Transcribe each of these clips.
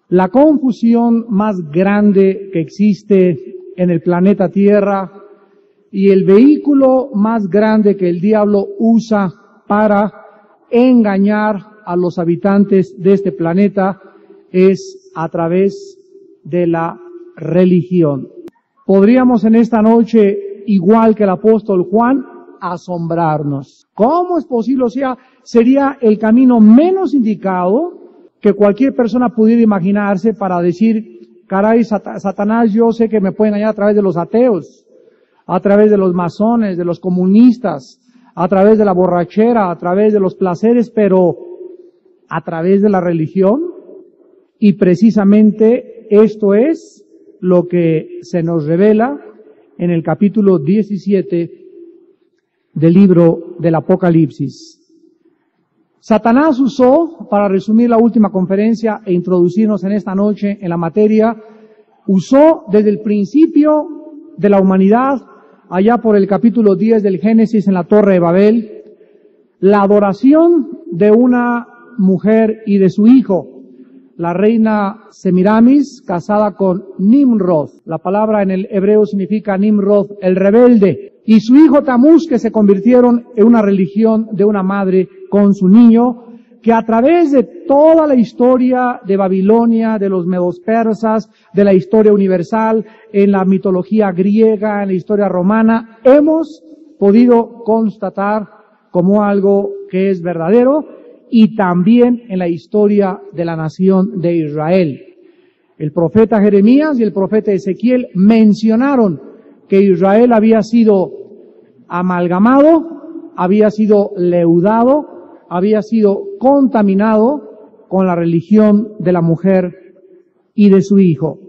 La confusión más grande que existe en el planeta Tierra y el vehículo más grande que el diablo usa para engañar a los habitantes de este planeta es a través de la religión. Podríamos en esta noche, igual que el apóstol Juan, asombrarnos. ¿Cómo es posible? O sea, sería el camino menos indicado que cualquier persona pudiera imaginarse para decir, caray, Satanás, yo sé que me puede engañar a través de los ateos, a través de los masones, de los comunistas, a través de la borrachera, a través de los placeres, pero a través de la religión. Y precisamente esto es lo que se nos revela en el capítulo 17 del libro del Apocalipsis. Satanás usó, para resumir la última conferencia e introducirnos en esta noche en la materia, usó desde el principio de la humanidad, allá por el capítulo 10 del Génesis en la Torre de Babel, la adoración de una mujer y de su hijo, la reina Semiramis, casada con Nimrod. La palabra en el hebreo significa Nimrod, el rebelde. Y su hijo Tamuz, que se convirtieron en una religión de una madre con su niño, que a través de toda la historia de Babilonia, de los medos persas, de la historia universal, en la mitología griega, en la historia romana, hemos podido constatar como algo que es verdadero, y también en la historia de la nación de Israel. El profeta Jeremías y el profeta Ezequiel mencionaron que Israel había sido amalgamado, había sido leudado, había sido contaminado con la religión de la mujer y de su hijo.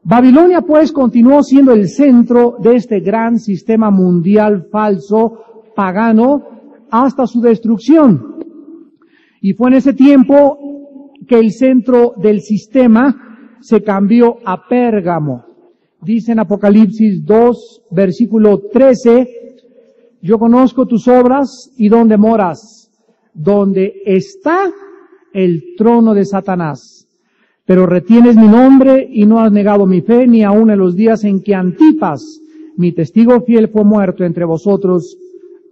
Babilonia, pues, continuó siendo el centro de este gran sistema mundial falso, pagano, hasta su destrucción. Y fue en ese tiempo que el centro del sistema se cambió a Pérgamo. Dice en Apocalipsis 2, versículo 13, yo conozco tus obras y dónde moras, donde está el trono de Satanás. Pero retienes mi nombre y no has negado mi fe, ni aun en los días en que Antipas, mi testigo fiel, fue muerto entre vosotros,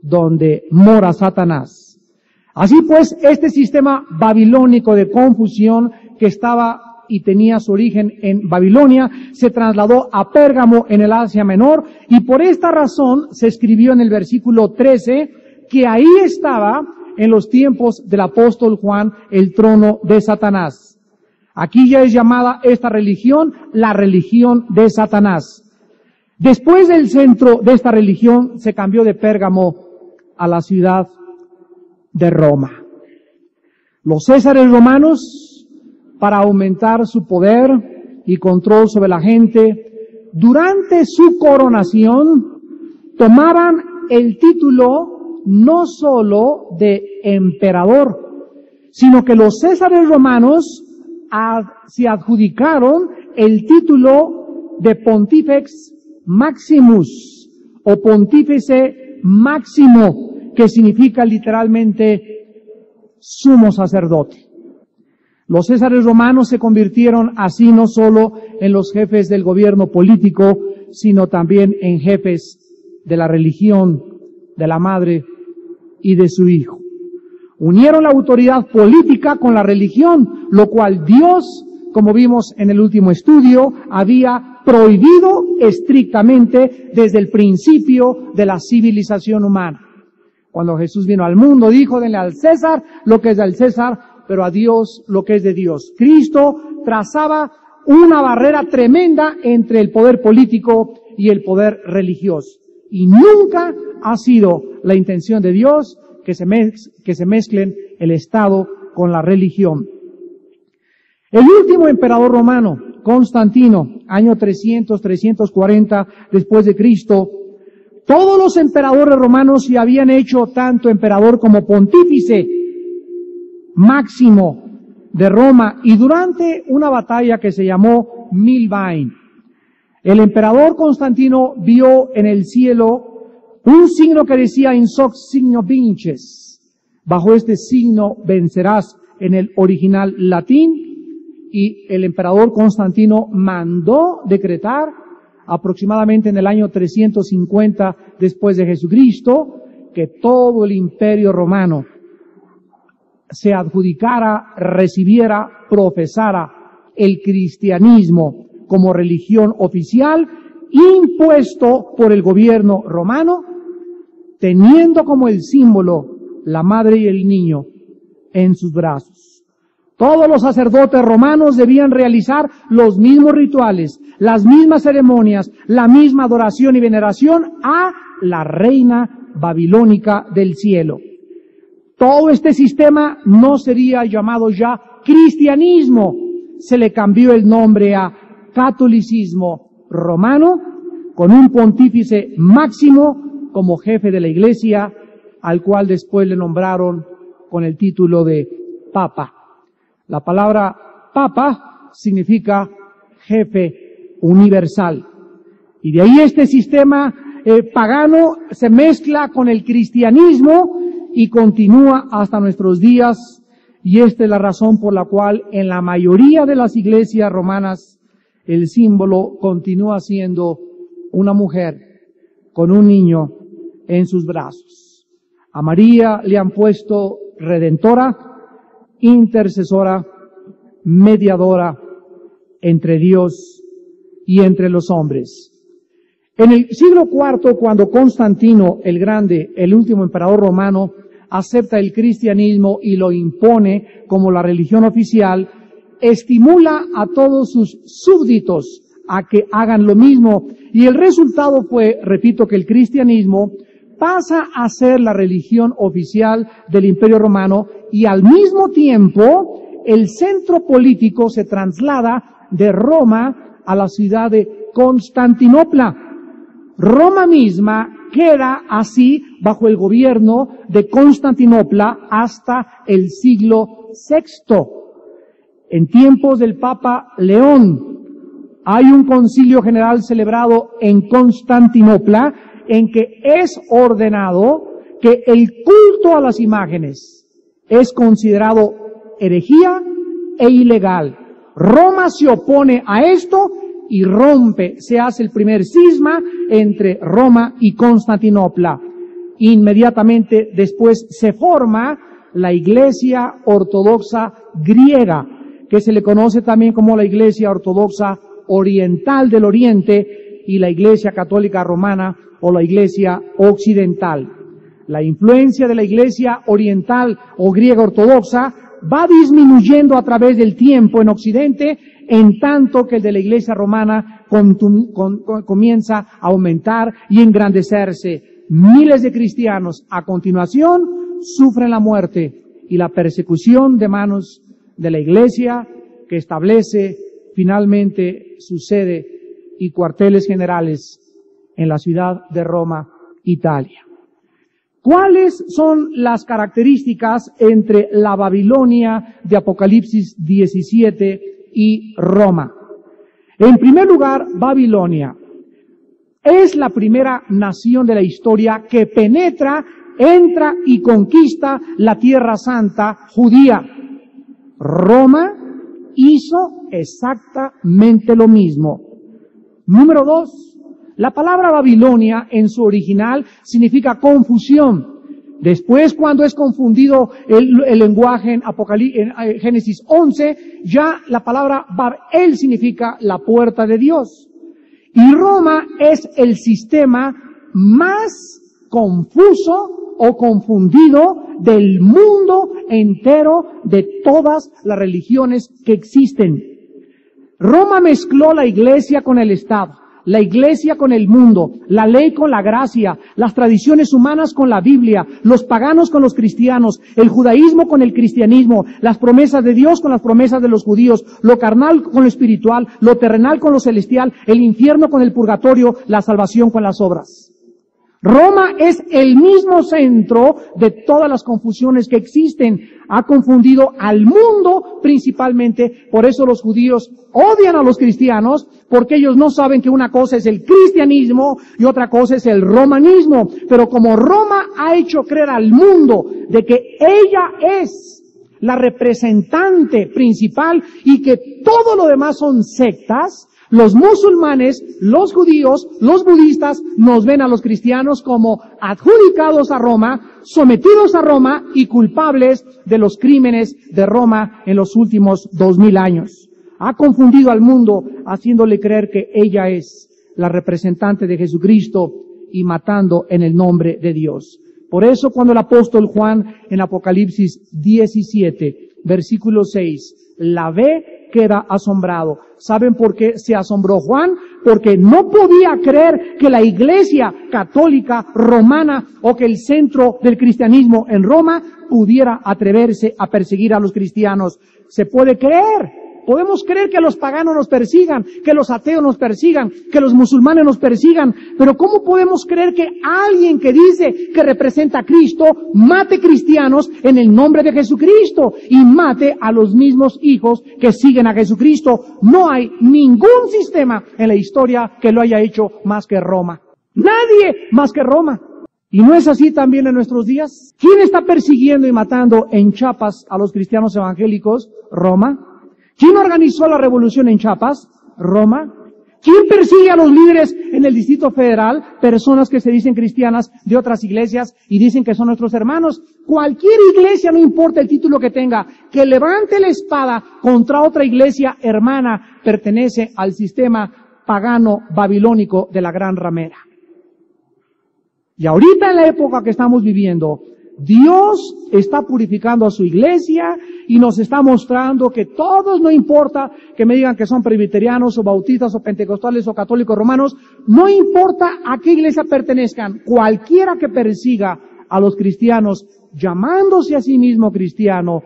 donde mora Satanás. Así pues, este sistema babilónico de confusión que estaba y tenía su origen en Babilonia, se trasladó a Pérgamo en el Asia Menor, y por esta razón se escribió en el versículo 13 que ahí estaba, en los tiempos del apóstol Juan, el trono de Satanás. Aquí ya es llamada esta religión la religión de Satanás. Después del centro de esta religión se cambió de Pérgamo a la ciudad de Roma. Los césares romanos, para aumentar su poder y control sobre la gente, durante su coronación tomaban el título no sólo de emperador, sino que los césares romanos se adjudicaron el título de Pontifex Maximus o Pontífice Máximo, que significa literalmente sumo sacerdote. Los césares romanos se convirtieron así no solo en los jefes del gobierno político, sino también en jefes de la religión, de la madre y de su hijo. Unieron la autoridad política con la religión, lo cual Dios, como vimos en el último estudio, había prohibido estrictamente desde el principio de la civilización humana. Cuando Jesús vino al mundo, dijo, denle al César lo que es del César, pero a Dios lo que es de Dios. Cristo trazaba una barrera tremenda entre el poder político y el poder religioso. Y nunca ha sido la intención de Dios que se mezclen el Estado con la religión. El último emperador romano, Constantino, año 340 después de Cristo, todos los emperadores romanos se habían hecho tanto emperador como pontífice máximo de Roma, y durante una batalla que se llamó Milvain, el emperador Constantino vio en el cielo un signo que decía in hoc signo vinces. Bajo este signo vencerás, en el original latín, y el emperador Constantino mandó decretar aproximadamente en el año 350 después de Jesucristo que todo el imperio romano se adjudicara, recibiera, profesara el cristianismo como religión oficial impuesto por el gobierno romano, teniendo como el símbolo la madre y el niño en sus brazos. Todos los sacerdotes romanos debían realizar los mismos rituales, las mismas ceremonias, la misma adoración y veneración a la reina babilónica del cielo. Todo este sistema no sería llamado ya cristianismo, se le cambió el nombre a catolicismo romano, con un pontífice máximo como jefe de la iglesia, al cual después le nombraron con el título de Papa. La palabra Papa significa jefe universal. Y de ahí este sistema pagano se mezcla con el cristianismo y continúa hasta nuestros días, y esta es la razón por la cual en la mayoría de las iglesias romanas el símbolo continúa siendo una mujer con un niño en sus brazos. A María le han puesto redentora, intercesora, mediadora entre Dios y entre los hombres. En el siglo IV, cuando Constantino el Grande, el último emperador romano, acepta el cristianismo y lo impone como la religión oficial, estimula a todos sus súbditos a que hagan lo mismo, y el resultado fue, repito, que el cristianismo pasa a ser la religión oficial del Imperio Romano, y al mismo tiempo el centro político se traslada de Roma a la ciudad de Constantinopla. Roma misma queda así bajo el gobierno de Constantinopla hasta el siglo VI. En tiempos del Papa León hay un concilio general celebrado en Constantinopla en que es ordenado que el culto a las imágenes es considerado herejía e ilegal. Roma se opone a esto y rompe, se hace el primer cisma entre Roma y Constantinopla. Inmediatamente después se forma la Iglesia Ortodoxa griega, que se le conoce también como la Iglesia Ortodoxa Oriental del Oriente y la Iglesia Católica Romana o la Iglesia Occidental. La influencia de la Iglesia Oriental o griega ortodoxa va disminuyendo a través del tiempo en Occidente, en tanto que el de la Iglesia Romana comienza a aumentar y engrandecerse. Miles de cristianos a continuación sufren la muerte y la persecución de manos de la Iglesia, que establece finalmente su sede y cuarteles generales en la ciudad de Roma, Italia. ¿Cuáles son las características entre la Babilonia de Apocalipsis 17 y Roma? En primer lugar, Babilonia es la primera nación de la historia que penetra, entra y conquista la Tierra Santa judía. Roma hizo exactamente lo mismo. Número 2. La palabra Babilonia en su original significa confusión. Después, cuando es confundido el lenguaje en Génesis 11, ya la palabra Babel significa la puerta de Dios. Y Roma es el sistema más confuso o confundido del mundo entero, de todas las religiones que existen. Roma mezcló la iglesia con el Estado, la iglesia con el mundo, la ley con la gracia, las tradiciones humanas con la Biblia, los paganos con los cristianos, el judaísmo con el cristianismo, las promesas de Dios con las promesas de los judíos, lo carnal con lo espiritual, lo terrenal con lo celestial, el infierno con el purgatorio, la salvación con las obras. Roma es el mismo centro de todas las confusiones que existen. Ha confundido al mundo principalmente, por eso los judíos odian a los cristianos, porque ellos no saben que una cosa es el cristianismo y otra cosa es el romanismo. Pero como Roma ha hecho creer al mundo de que ella es la representante principal, y que todo lo demás son sectas, los musulmanes, los judíos, los budistas nos ven a los cristianos como adjudicados a Roma, sometidos a Roma y culpables de los crímenes de Roma en los últimos 2000 años. Ha confundido al mundo haciéndole creer que ella es la representante de Jesucristo y matando en el nombre de Dios. Por eso cuando el apóstol Juan en Apocalipsis 17, versículo 6, la ve, queda asombrado. ¿Saben por qué se asombró Juan? Porque no podía creer que la Iglesia católica romana o que el centro del cristianismo en Roma pudiera atreverse a perseguir a los cristianos. Se puede creer. Podemos creer que los paganos nos persigan, que los ateos nos persigan, que los musulmanes nos persigan, pero ¿cómo podemos creer que alguien que dice que representa a Cristo mate cristianos en el nombre de Jesucristo y mate a los mismos hijos que siguen a Jesucristo? No hay ningún sistema en la historia que lo haya hecho más que Roma. Nadie más que Roma. ¿Y no es así también en nuestros días? ¿Quién está persiguiendo y matando en Chiapas a los cristianos evangélicos? Roma. ¿Quién organizó la revolución en Chiapas? Roma. ¿Quién persigue a los líderes en el Distrito Federal? Personas que se dicen cristianas de otras iglesias y dicen que son nuestros hermanos. Cualquier iglesia, no importa el título que tenga, que levante la espada contra otra iglesia hermana, pertenece al sistema pagano babilónico de la gran ramera. Y ahorita en la época que estamos viviendo, Dios está purificando a su iglesia y nos está mostrando que todos, no importa que me digan que son presbiterianos o bautistas o pentecostales o católicos romanos, no importa a qué iglesia pertenezcan, cualquiera que persiga a los cristianos llamándose a sí mismo cristiano,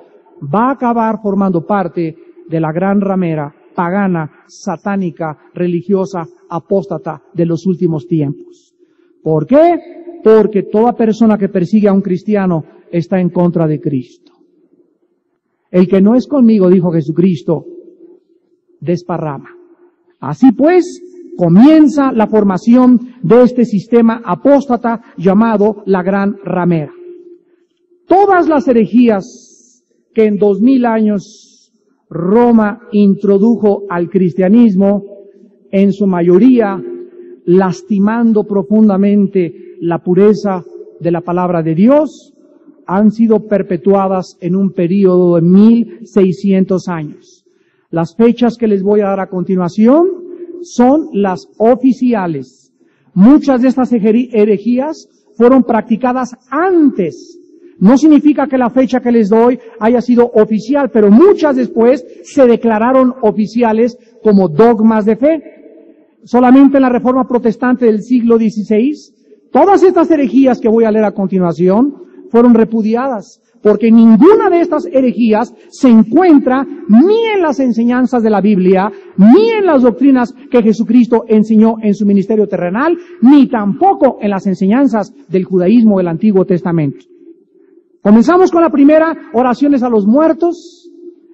va a acabar formando parte de la gran ramera pagana, satánica, religiosa, apóstata de los últimos tiempos. ¿Por qué? Porque toda persona que persigue a un cristiano está en contra de Cristo. El que no es conmigo, dijo Jesucristo, desparrama. Así pues, comienza la formación de este sistema apóstata llamado la gran ramera. Todas las herejías que en 2000 años Roma introdujo al cristianismo, en su mayoría lastimando profundamente la pureza de la palabra de Dios, han sido perpetuadas en un período de 1600 años. Las fechas que les voy a dar a continuación son las oficiales. Muchas de estas herejías fueron practicadas antes. No significa que la fecha que les doy haya sido oficial, pero muchas después se declararon oficiales como dogmas de fe. Solamente en la Reforma Protestante del siglo XVI, todas estas herejías que voy a leer a continuación fueron repudiadas, porque ninguna de estas herejías se encuentra ni en las enseñanzas de la Biblia, ni en las doctrinas que Jesucristo enseñó en su ministerio terrenal, ni tampoco en las enseñanzas del judaísmo del Antiguo Testamento. Comenzamos con la primera, oraciones a los muertos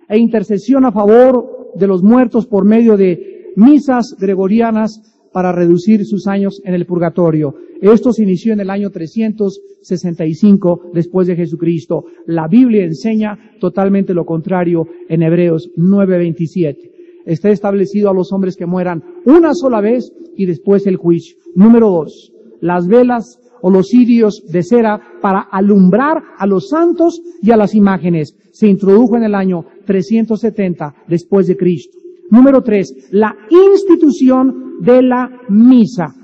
e intercesión a favor de los muertos por medio de misas gregorianas para reducir sus años en el purgatorio. Esto se inició en el año 365 después de Jesucristo. La Biblia enseña totalmente lo contrario en Hebreos 9:27. Está establecido a los hombres que mueran una sola vez y después el juicio. Número 2, las velas o los cirios de cera para alumbrar a los santos y a las imágenes. Se introdujo en el año 370 después de Cristo. Número 3, la institución de la misa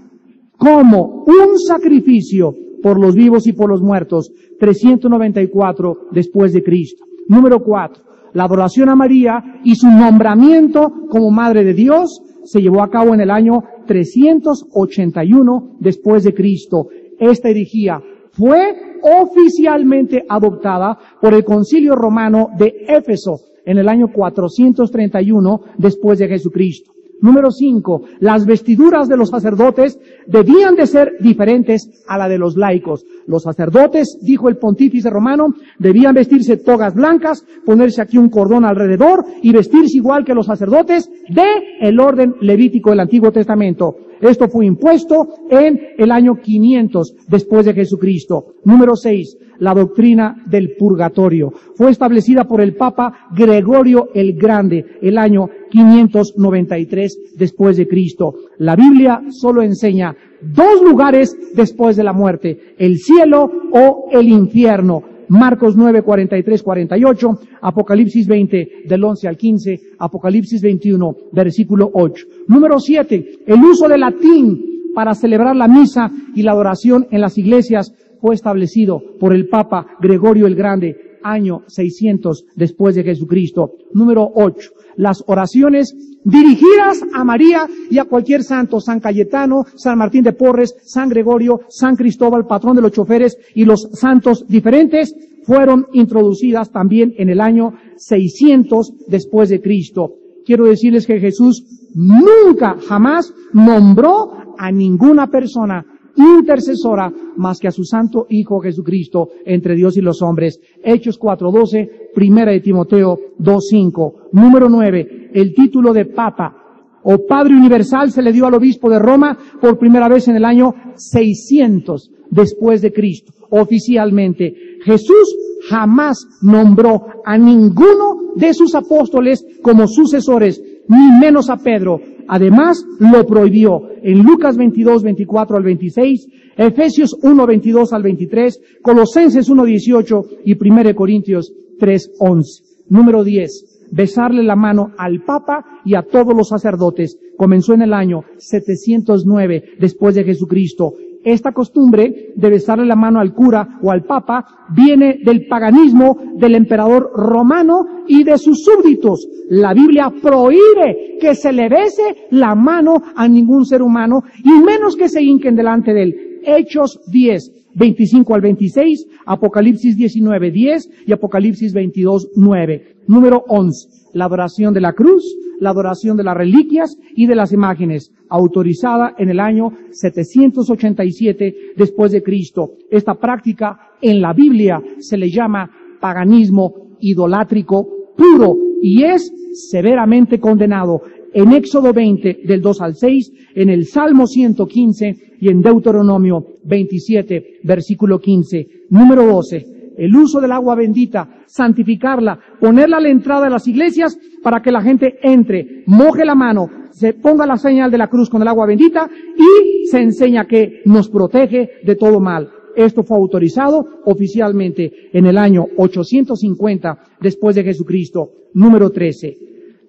como un sacrificio por los vivos y por los muertos, 394 después de Cristo. Número 4, la adoración a María y su nombramiento como Madre de Dios se llevó a cabo en el año 381 después de Cristo. Esta herejía fue oficialmente adoptada por el Concilio Romano de Éfeso en el año 431 después de Jesucristo. Número 5, las vestiduras de los sacerdotes debían de ser diferentes a la de los laicos. Los sacerdotes, dijo el pontífice romano, debían vestirse togas blancas, ponerse aquí un cordón alrededor y vestirse igual que los sacerdotes de el orden levítico del Antiguo Testamento. Esto fue impuesto en el año 500 después de Jesucristo. Número 6. La doctrina del purgatorio. Fue establecida por el Papa Gregorio el Grande, el año 593 después de Cristo. La Biblia solo enseña dos lugares después de la muerte: el cielo o el infierno. Marcos 9, 43, 48, Apocalipsis 20, del 11 al 15, Apocalipsis 21, versículo 8. Número 7. El uso del latín para celebrar la misa y la adoración en las iglesias fue establecido por el Papa Gregorio el Grande, año 600 después de Jesucristo. Número 8. Las oraciones dirigidas a María y a cualquier santo: San Cayetano, San Martín de Porres, San Gregorio, San Cristóbal, patrón de los choferes, y los santos diferentes, fueron introducidas también en el año 600 después de Cristo. Quiero decirles que Jesús nunca, jamás nombró a ninguna persona intercesora más que a su santo Hijo Jesucristo entre Dios y los hombres. Hechos 4:12, Primera de Timoteo 2:5. Número 9. El título de Papa o Padre Universal se le dio al obispo de Roma por primera vez en el año 600 después de Cristo. Oficialmente, Jesús jamás nombró a ninguno de sus apóstoles como sucesores, ni menos a Pedro. Además, lo prohibió en Lucas 22, 24 al 26, Efesios 1, 22 al 23, Colosenses 1, 18 y 1 Corintios 3, 11. Número 10. Besarle la mano al Papa y a todos los sacerdotes. Comenzó en el año 709 después de Jesucristo. Esta costumbre de besarle la mano al cura o al Papa viene del paganismo del emperador romano y de sus súbditos. La Biblia prohíbe que se le bese la mano a ningún ser humano, y menos que se hinquen delante de él. Hechos 10, 25 al 26, Apocalipsis 19, 10 y Apocalipsis 22, 9. Número 11. La adoración de la cruz, la adoración de las reliquias y de las imágenes, autorizada en el año 787 después de Cristo. Esta práctica en la Biblia se le llama paganismo idolátrico puro y es severamente condenado en Éxodo 20 del 2 al 6, en el Salmo 115 y en Deuteronomio 27 versículo 15. Número 12. El uso del agua bendita, santificarla, ponerla a la entrada de las iglesias para que la gente entre, moje la mano, se ponga la señal de la cruz con el agua bendita y se enseña que nos protege de todo mal. Esto fue autorizado oficialmente en el año 850 después de Jesucristo. Número 13.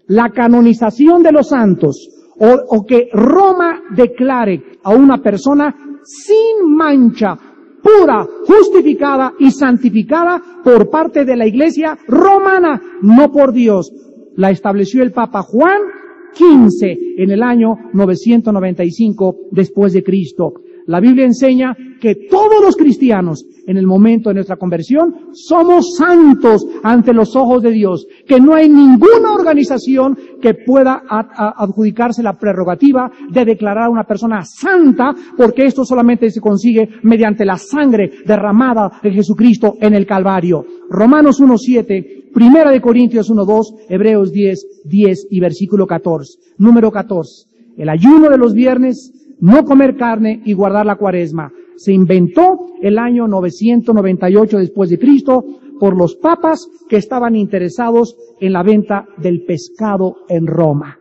La canonización de los santos, o que Roma declare a una persona sin mancha, pura, justificada y santificada por parte de la Iglesia romana, no por Dios. La estableció el Papa Juan XV en el año 995 después de Cristo. La Biblia enseña que todos los cristianos, en el momento de nuestra conversión, somos santos ante los ojos de Dios, que no hay ninguna organización que pueda adjudicarse la prerrogativa de declarar a una persona santa, porque esto solamente se consigue mediante la sangre derramada de Jesucristo en el Calvario. Romanos 1:7, Primera de Corintios 1:2, Hebreos 10:10 y versículo 14. Número 14. El ayuno de los viernes, no comer carne y guardar la cuaresma. Se inventó el año 998 después de Cristo por los papas que estaban interesados en la venta del pescado en Roma.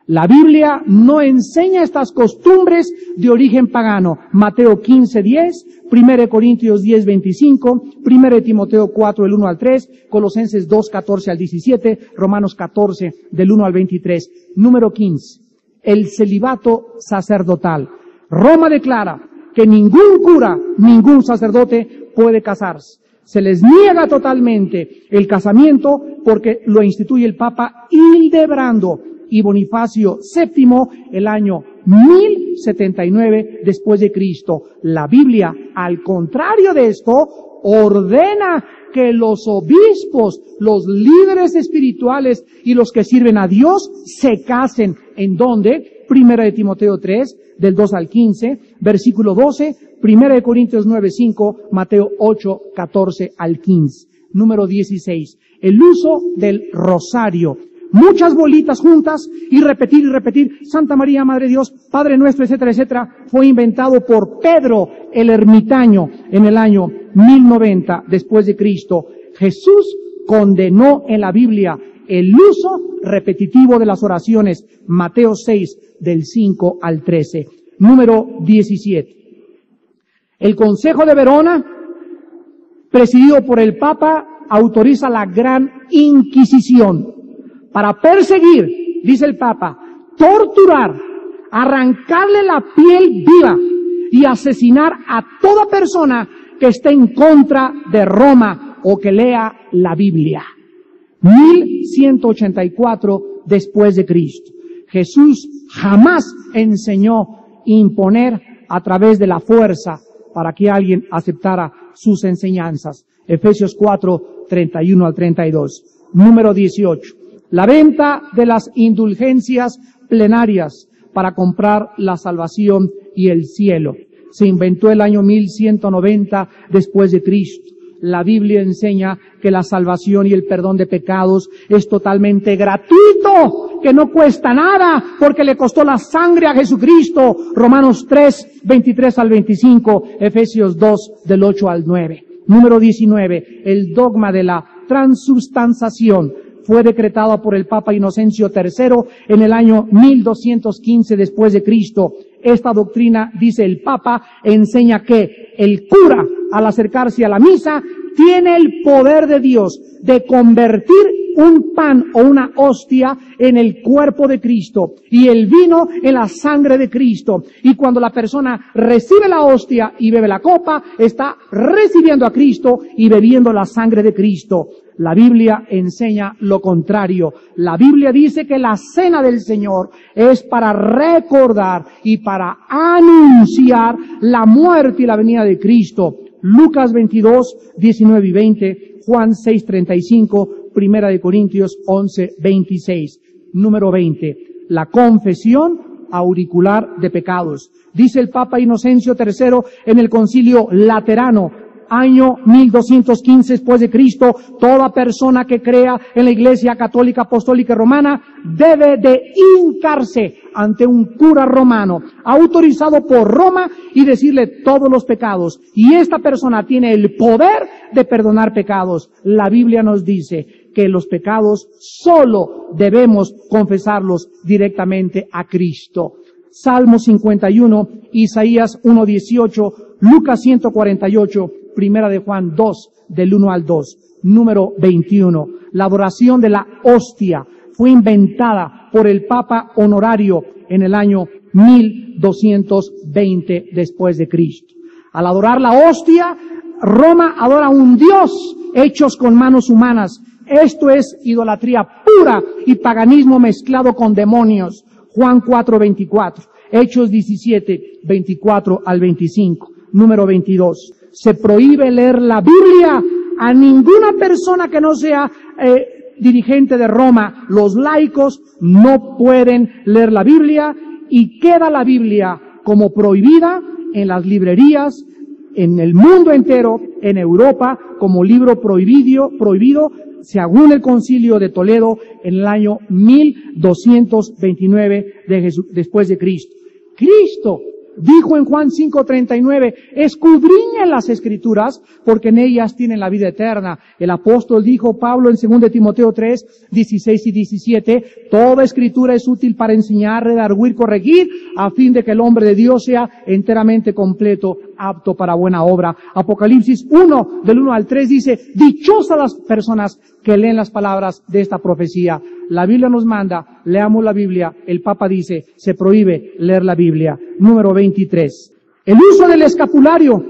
La Biblia no enseña estas costumbres de origen pagano. Mateo 15:10, 1 Corintios 10:25, 1 Timoteo 4, del 1 al 3, Colosenses 2, 14 al 17, Romanos 14, del 1 al 23. Número 15. El celibato sacerdotal. Roma declara que ningún cura, ningún sacerdote puede casarse. Se les niega totalmente el casamiento porque lo instituye el Papa Hildebrando y Bonifacio VII el año 1079 después de Cristo. La Biblia, al contrario de esto, ordena que los obispos, los líderes espirituales y los que sirven a Dios se casen. ¿En dónde? Primera de Timoteo 3, del 2 al 15, versículo 12, Primera de Corintios 9, 5, Mateo 8, 14 al 15. Número 16. El uso del rosario. muchas bolitas juntas y repetir, Santa María, Madre de Dios, Padre Nuestro, etcétera, etcétera, fue inventado por Pedro el Ermitaño en el año 1090 después de Cristo. Jesús condenó en la Biblia el uso repetitivo de las oraciones. Mateo 6, del 5 al 13. Número 17. El Consejo de Verona, presidido por el Papa, autoriza la Gran Inquisición para perseguir, dice el Papa, torturar, arrancarle la piel viva y asesinar a toda persona que esté en contra de Roma o que lea la Biblia. 1184 después de Cristo. Jesús jamás enseñó imponer a través de la fuerza para que alguien aceptara sus enseñanzas. Efesios 4, 31 al 32. Número 18. La venta de las indulgencias plenarias para comprar la salvación y el cielo. Se inventó el año 1190 después de Cristo. La Biblia enseña que la salvación y el perdón de pecados es totalmente gratuito, que no cuesta nada, porque le costó la sangre a Jesucristo. Romanos 3, 23 al 25, Efesios 2, del 8 al 9. Número 19, el dogma de la transubstanciación fue decretado por el Papa Inocencio III en el año 1215 después de Cristo. Esta doctrina, dice el Papa, enseña que el cura, al acercarse a la misa, tiene el poder de Dios de convertir un pan o una hostia en el cuerpo de Cristo y el vino en la sangre de Cristo. Y cuando la persona recibe la hostia y bebe la copa, está recibiendo a Cristo y bebiendo la sangre de Cristo. La Biblia enseña lo contrario. La Biblia dice que la cena del Señor es para recordar y para anunciar la muerte y la venida de Cristo. Lucas 22, 19 y 20, Juan 6, 35, Primera de Corintios 11, 26. Número 20. La confesión auricular de pecados. Dice el Papa Inocencio III en el Concilio Laterano, año 1215 después de Cristo, toda persona que crea en la Iglesia Católica Apostólica y Romana debe de hincarse ante un cura romano, autorizado por Roma, y decirle todos los pecados. Y esta persona tiene el poder de perdonar pecados. La Biblia nos dice que los pecados solo debemos confesarlos directamente a Cristo. Salmo 51, Isaías 1:18, Lucas 148, Primera de Juan 2, del 1 al 2. Número 21. La adoración de la hostia fue inventada por el Papa Honorario en el año 1220 después de Cristo. Al adorar la hostia, Roma adora a un Dios hechos con manos humanas. Esto es idolatría pura y paganismo mezclado con demonios. Juan 4:24, Hechos 17, 24 al 25. Número 22. Se prohíbe leer la Biblia a ninguna persona que no sea dirigente de Roma. Los laicos no pueden leer la Biblia y queda la Biblia como prohibida en las librerías, en el mundo entero, en Europa, como libro prohibido, según el Concilio de Toledo en el año 1229 después de Cristo. Cristo dijo en Juan 5:39, escudriñen las Escrituras, porque en ellas tienen la vida eterna. El apóstol dijo, Pablo, en 2 Timoteo 3, 16 y 17, toda Escritura es útil para enseñar, redarguir, corregir, a fin de que el hombre de Dios sea enteramente completo, apto para buena obra. Apocalipsis 1, del 1 al 3 dice, dichosas las personas que leen las palabras de esta profecía. La Biblia nos manda, leamos la Biblia. El Papa dice, se prohíbe leer la Biblia. Número 23. El uso del escapulario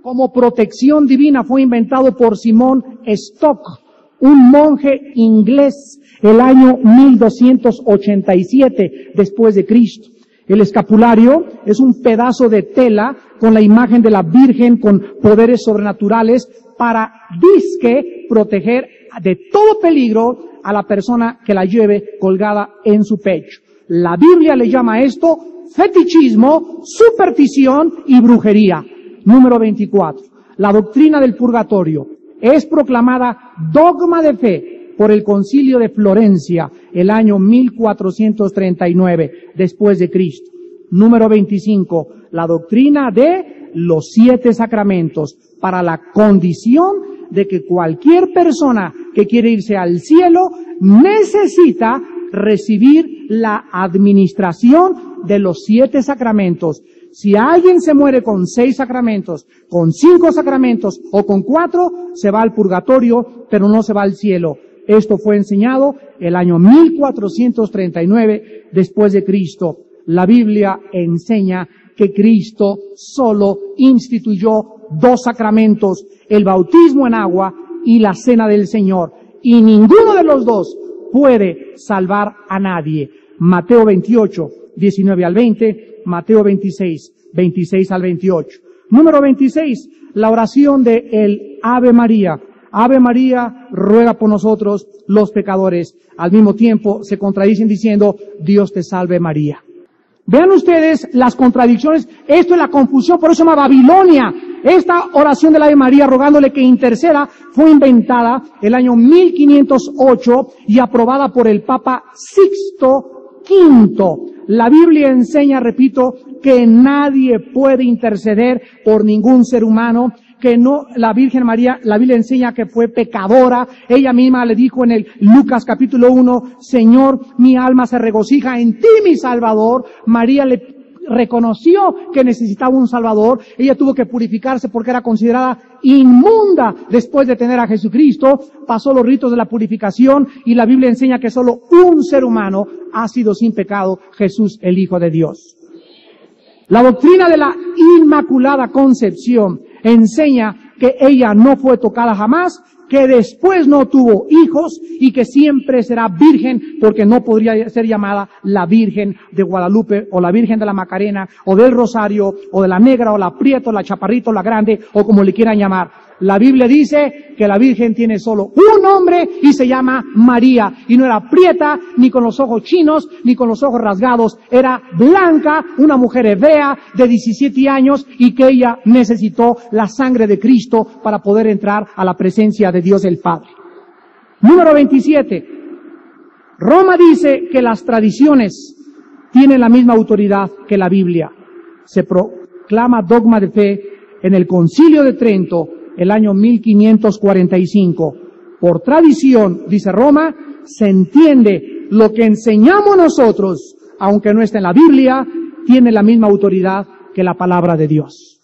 como protección divina fue inventado por Simón Stock, un monje inglés, el año 1287 después de Cristo. El escapulario es un pedazo de tela con la imagen de la Virgen con poderes sobrenaturales para disque proteger de todo peligro a la persona que la lleve colgada en su pecho. La Biblia le llama a esto fetichismo, superstición y brujería. Número 24. La doctrina del purgatorio es proclamada dogma de fe por el Concilio de Florencia, el año 1439 después de Cristo. Número 25, la doctrina de los 7 sacramentos, para la condición de que cualquier persona que quiere irse al cielo necesita recibir la administración de los 7 sacramentos. Si alguien se muere con 6 sacramentos, con 5 sacramentos o con 4, se va al purgatorio, pero no se va al cielo. Esto fue enseñado el año 1439 después de Cristo. La Biblia enseña que Cristo solo instituyó 2 sacramentos, el bautismo en agua y la cena del Señor. Y ninguno de los 2 puede salvar a nadie. Mateo 28, 19 al 20, Mateo 26, 26 al 28. Número 26, la oración de el Ave María. Ave María, ruega por nosotros los pecadores. Al mismo tiempo se contradicen diciendo, Dios te salve María. Vean ustedes las contradicciones. Esto es la confusión, por eso se llama Babilonia. Esta oración del Ave María rogándole que interceda fue inventada el año 1508 y aprobada por el Papa Sixto V. La Biblia enseña, repito, que nadie puede interceder por ningún ser humano, que no, la Virgen María, la Biblia enseña que fue pecadora. Ella misma le dijo en el Lucas capítulo 1, Señor, mi alma se regocija en ti, mi Salvador. María le reconoció que necesitaba un Salvador. Ella tuvo que purificarse porque era considerada inmunda después de tener a Jesucristo. Pasó los ritos de la purificación y la Biblia enseña que solo un ser humano ha sido sin pecado, Jesús, el Hijo de Dios. La doctrina de la Inmaculada Concepción enseña que ella no fue tocada jamás, que después no tuvo hijos y que siempre será virgen porque no podría ser llamada la Virgen de Guadalupe o la Virgen de la Macarena o del Rosario o de la Negra o la Prieta o la Chaparrita o la Grande o como le quieran llamar. La Biblia dice que la Virgen tiene solo un nombre y se llama María. Y no era prieta, ni con los ojos chinos, ni con los ojos rasgados. Era blanca, una mujer hebrea de 17 años y que ella necesitó la sangre de Cristo para poder entrar a la presencia de Dios el Padre. Número 27. Roma dice que las tradiciones tienen la misma autoridad que la Biblia. Se proclama dogma de fe en el Concilio de Trento, el año 1545. Por tradición, dice Roma, se entiende lo que enseñamos nosotros, aunque no esté en la Biblia, tiene la misma autoridad que la palabra de Dios.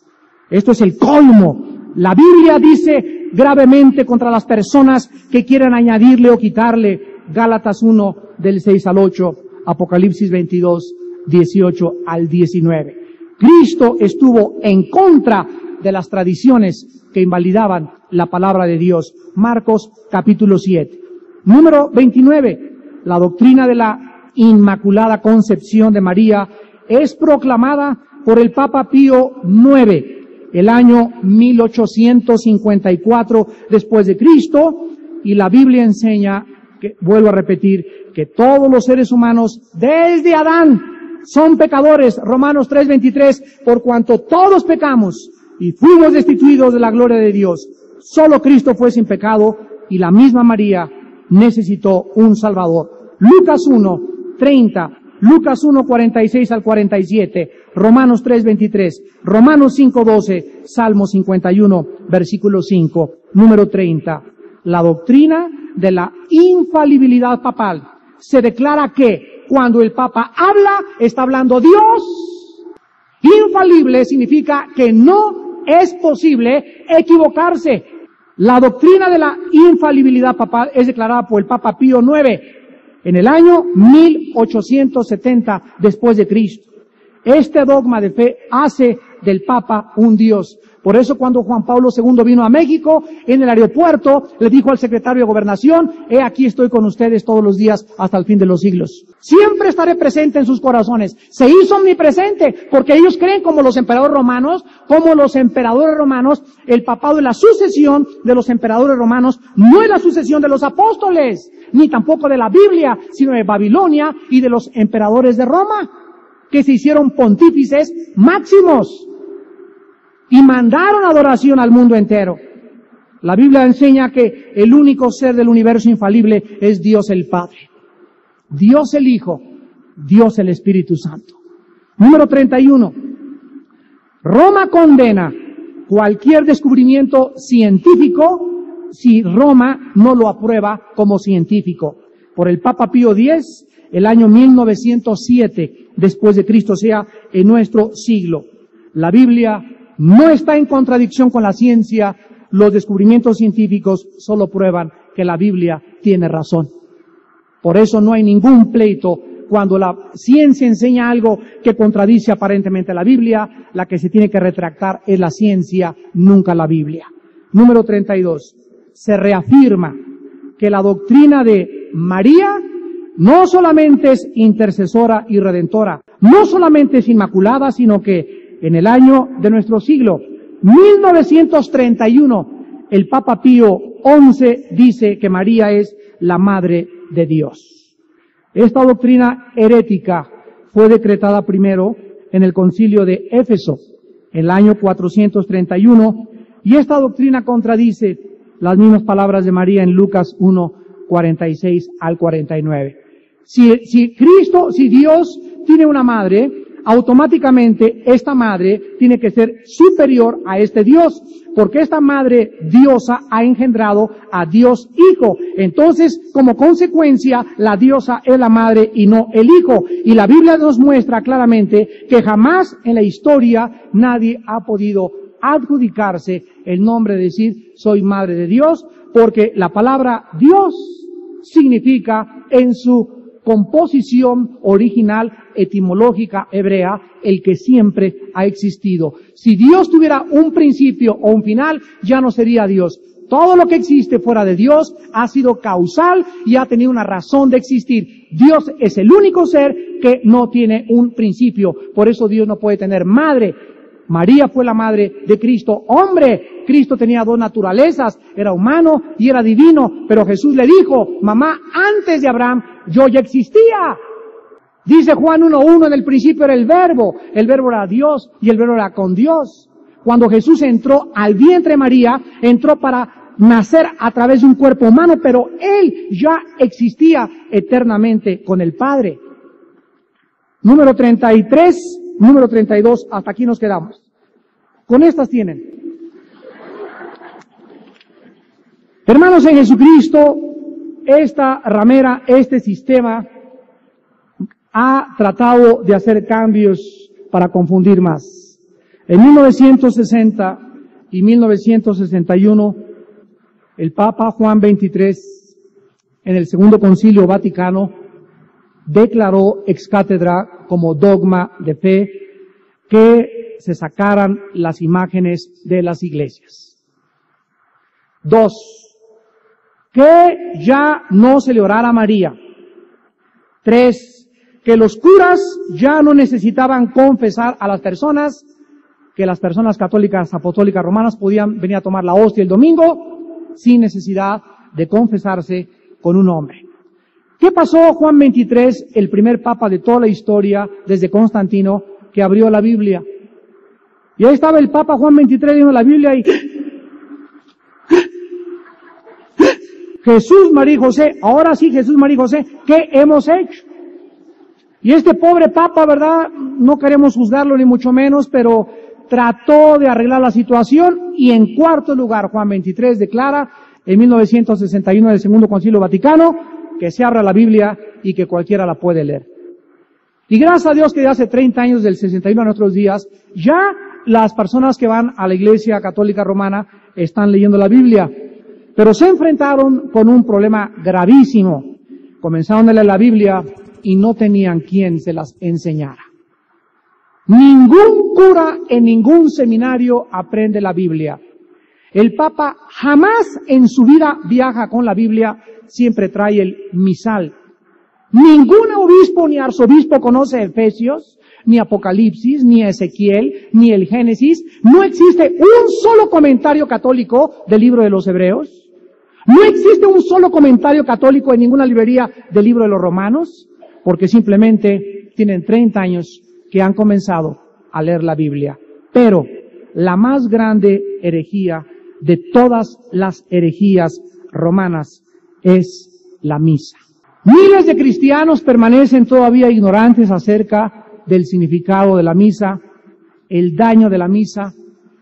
Esto es el colmo. La Biblia dice gravemente contra las personas que quieran añadirle o quitarle. Gálatas 1, del 6 al 8, Apocalipsis 22, 18 al 19. Cristo estuvo en contra de las tradiciones que invalidaban la palabra de Dios. Marcos capítulo 7. Número 29. La doctrina de la Inmaculada Concepción de María es proclamada por el Papa Pío IX, el año 1854 después de Cristo, y la Biblia enseña, que vuelvo a repetir, que todos los seres humanos desde Adán son pecadores. Romanos 3:23, por cuanto todos pecamos y fuimos destituidos de la gloria de Dios. Solo Cristo fue sin pecado y la misma María necesitó un Salvador. Lucas 1:30, Lucas 1:46 al 47, Romanos 3:23, Romanos 5:12, Salmo 51, versículo 5, número 30. La doctrina de la infalibilidad papal se declara que cuando el Papa habla, está hablando Dios. Infalible significa que no es posible equivocarse. La doctrina de la infalibilidad papal es declarada por el Papa Pío IX en el año 1870 después de Cristo. Este dogma de fe hace del Papa un Dios. Por eso cuando Juan Pablo II vino a México, en el aeropuerto, le dijo al secretario de Gobernación, aquí estoy con ustedes todos los días hasta el fin de los siglos. Siempre estaré presente en sus corazones. Se hizo omnipresente, porque ellos creen como los emperadores romanos, el papado es la sucesión de los emperadores romanos, no es la sucesión de los apóstoles, ni tampoco de la Biblia, sino de Babilonia y de los emperadores de Roma, que se hicieron pontífices máximos y mandaron adoración al mundo entero. La Biblia enseña que el único ser del universo infalible es Dios el Padre, Dios el Hijo, Dios el Espíritu Santo. Número 31. Roma condena cualquier descubrimiento científico si Roma no lo aprueba como científico. Por el Papa Pío X, el año 1907, después de Cristo, sea en nuestro siglo. La Biblia no está en contradicción con la ciencia. Los descubrimientos científicos solo prueban que la Biblia tiene razón. Por eso no hay ningún pleito. Cuando la ciencia enseña algo que contradice aparentemente a la Biblia, la que se tiene que retractar es la ciencia, nunca la Biblia. Número 32. Se reafirma que la doctrina de María no solamente es intercesora y redentora, no solamente es inmaculada, sino que en el año de nuestro siglo, 1931, el Papa Pío XI dice que María es la Madre de Dios. Esta doctrina herética fue decretada primero en el Concilio de Éfeso, en el año 431, y esta doctrina contradice las mismas palabras de María en Lucas 1, 46 al 49. Si Dios tiene una madre, automáticamente esta madre tiene que ser superior a este Dios, porque esta madre diosa ha engendrado a Dios Hijo. Entonces, como consecuencia, la diosa es la madre y no el Hijo. Y la Biblia nos muestra claramente que jamás en la historia nadie ha podido adjudicarse el nombre de decir soy madre de Dios, porque la palabra Dios significa en su composición original etimológica hebrea, el que siempre ha existido. Si Dios tuviera un principio o un final, ya no sería Dios. Todo lo que existe fuera de Dios ha sido causal y ha tenido una razón de existir. Dios es el único ser que no tiene un principio. Por eso Dios no puede tener madre. María fue la madre de Cristo, hombre. Cristo tenía dos naturalezas, era humano y era divino, pero Jesús le dijo, mamá, antes de Abraham yo ya existía. Dice Juan 1:1, en el principio era el verbo era Dios y el verbo era con Dios. Cuando Jesús entró al vientre de María, entró para nacer a través de un cuerpo humano, pero Él ya existía eternamente con el Padre. Número 33, número 32, hasta aquí nos quedamos. Con estas tienen. Hermanos en Jesucristo, esta ramera, este sistema ha tratado de hacer cambios para confundir más. En 1960 y 1961, el Papa Juan XXIII, en el Segundo Concilio Vaticano, declaró ex cátedra como dogma de fe que se sacaran las imágenes de las iglesias. 2. Que ya no se le orara a María. 3. Que los curas ya no necesitaban confesar a las personas, que las personas católicas, apostólicas, romanas podían venir a tomar la hostia el domingo sin necesidad de confesarse con un hombre. ¿Qué pasó Juan XXIII, el primer papa de toda la historia, desde Constantino, que abrió la Biblia? Y ahí estaba el Papa Juan XXIII leyendo la Biblia y Jesús, María y José, ahora sí Jesús, María y José, ¿qué hemos hecho? Y este pobre Papa, ¿verdad? No queremos juzgarlo ni mucho menos, pero trató de arreglar la situación y en cuarto lugar Juan XXIII declara en 1961 del Segundo Concilio Vaticano que se abra la Biblia y que cualquiera la puede leer. Y gracias a Dios que de hace 30 años, del 61 a nuestros días, ya las personas que van a la Iglesia Católica Romana están leyendo la Biblia. Pero se enfrentaron con un problema gravísimo. Comenzaron a leer la Biblia y no tenían quien se las enseñara. Ningún cura en ningún seminario aprende la Biblia. El Papa jamás en su vida viaja con la Biblia, siempre trae el misal. Ningún obispo ni arzobispo conoce Efesios, ni Apocalipsis, ni Ezequiel, ni el Génesis. No existe un solo comentario católico del libro de los Hebreos. No existe un solo comentario católico en ninguna librería del libro de los Romanos, porque simplemente tienen 30 años que han comenzado a leer la Biblia. Pero la más grande herejía, de todas las herejías romanas es la misa. Miles de cristianos permanecen todavía ignorantes acerca del significado de la misa, el daño de la misa,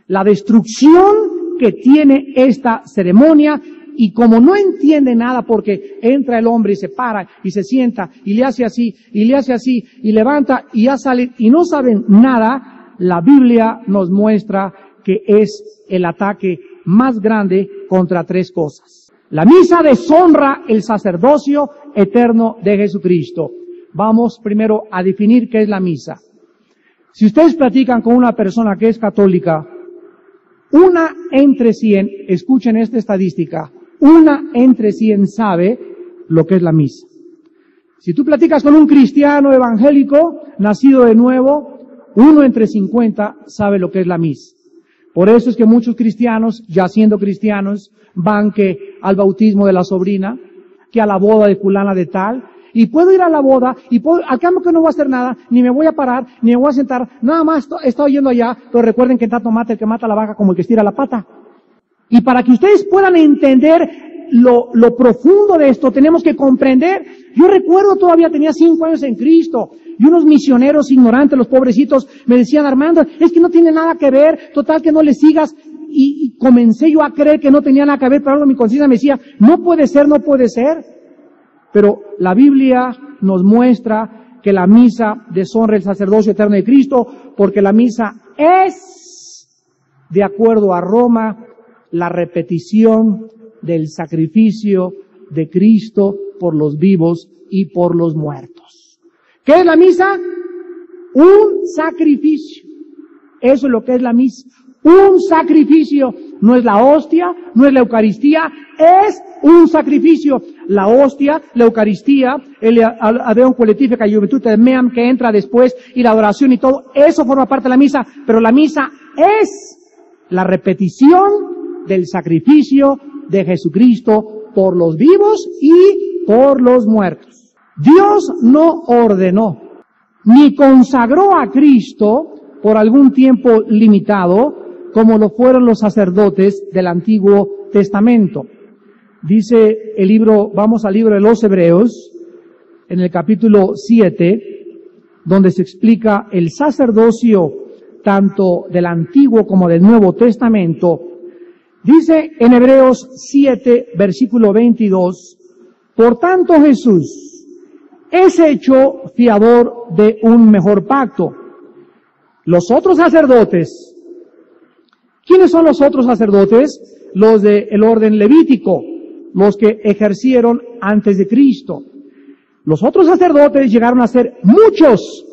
la destrucción que tiene esta ceremonia, y como no entiende nada porque entra el hombre y se para y se sienta y le hace así y le hace así y levanta y ya sale y no saben nada, la Biblia nos muestra que es el ataque más grande contra tres cosas. La misa deshonra el sacerdocio eterno de Jesucristo. Vamos primero a definir qué es la misa. Si ustedes platican con una persona que es católica, 1 entre 100, escuchen esta estadística, 1 entre 100 sabe lo que es la misa. Si tú platicas con un cristiano evangélico, nacido de nuevo, 1 entre 50 sabe lo que es la misa. Por eso es que muchos cristianos, ya siendo cristianos, van que al bautismo de la sobrina, que a la boda de fulana de tal, y puedo ir a la boda, y puedo, al cambio que no voy a hacer nada, ni me voy a parar, ni me voy a sentar, nada más estoy yendo allá, pero recuerden que tanto mata el que mata la vaca como el que estira la pata. Y para que ustedes puedan entender lo profundo de esto, tenemos que comprender. Yo recuerdo todavía tenía 5 años en Cristo, y unos misioneros ignorantes, los pobrecitos, me decían, Armando, es que no tiene nada que ver, total que no le sigas, y comencé yo a creer que no tenía nada que ver, pero algo en mi conciencia me decía, no puede ser, no puede ser. Pero la Biblia nos muestra que la misa deshonra el sacerdocio eterno de Cristo, porque la misa es, de acuerdo a Roma, la repetición del sacrificio de Cristo por los vivos y por los muertos. ¿Qué es la misa? Un sacrificio. Eso es lo que es la misa. Un sacrificio. No es la hostia, no es la Eucaristía, es un sacrificio. La hostia, la Eucaristía, el Adeon Coletifica Juventud Meam que entra después, y la adoración y todo, eso forma parte de la misa, pero la misa es la repetición del sacrificio de Jesucristo por los vivos y por los muertos. Dios no ordenó ni consagró a Cristo por algún tiempo limitado, como lo fueron los sacerdotes del Antiguo Testamento. Dice el libro, vamos al libro de los Hebreos, en el capítulo 7, donde se explica el sacerdocio tanto del Antiguo como del Nuevo Testamento. Dice en Hebreos 7, versículo 22, por tanto Jesús es hecho fiador de un mejor pacto. Los otros sacerdotes, ¿quiénes son los otros sacerdotes? Los del orden levítico, los que ejercieron antes de Cristo. Los otros sacerdotes llegaron a ser muchos,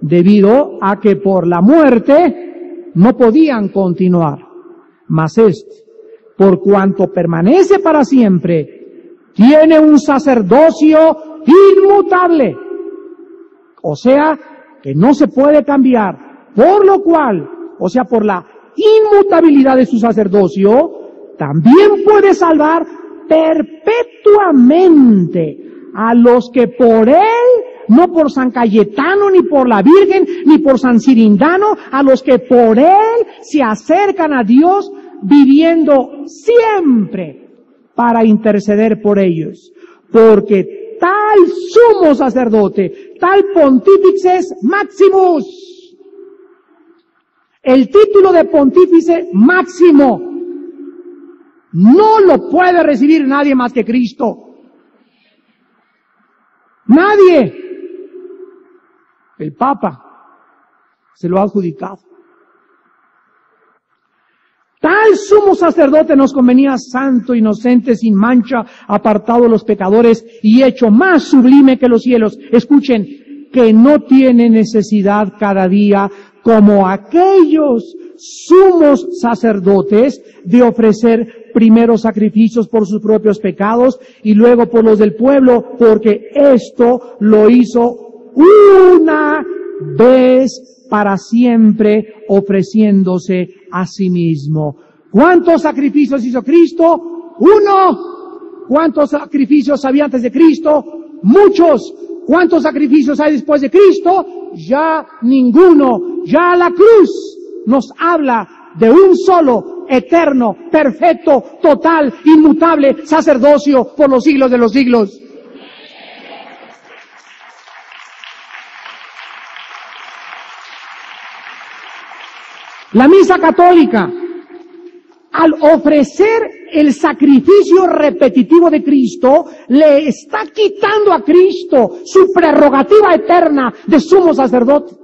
debido a que por la muerte no podían continuar. Mas este, por cuanto permanece para siempre, tiene un sacerdocio inmutable. O sea, que no se puede cambiar. Por lo cual, o sea, por la inmutabilidad de su sacerdocio, también puede salvar perpetuamente a los que por él, no por San Cayetano, ni por la Virgen, ni por San Cirindano, a los que por él se acercan a Dios, viviendo siempre para interceder por ellos. Porque tal sumo sacerdote, tal pontífice maximus, el título de pontífice máximo, no lo puede recibir nadie más que Cristo. Nadie. El Papa se lo ha adjudicado. Tal sumo sacerdote nos convenía santo, inocente, sin mancha, apartado de los pecadores y hecho más sublime que los cielos. Escuchen, que no tiene necesidad cada día, como aquellos sumos sacerdotes, de ofrecer primero sacrificios por sus propios pecados y luego por los del pueblo, porque esto lo hizo una vez para siempre, ofreciéndose a sí mismo. ¿Cuántos sacrificios hizo Cristo? Uno. ¿Cuántos sacrificios había antes de Cristo? Muchos. ¿Cuántos sacrificios hay después de Cristo? Ya ninguno. Ya la cruz nos habla de un solo eterno, perfecto, total, inmutable, sacerdocio por los siglos de los siglos. La misa católica, al ofrecer el sacrificio repetitivo de Cristo, le está quitando a Cristo su prerrogativa eterna de sumo sacerdote.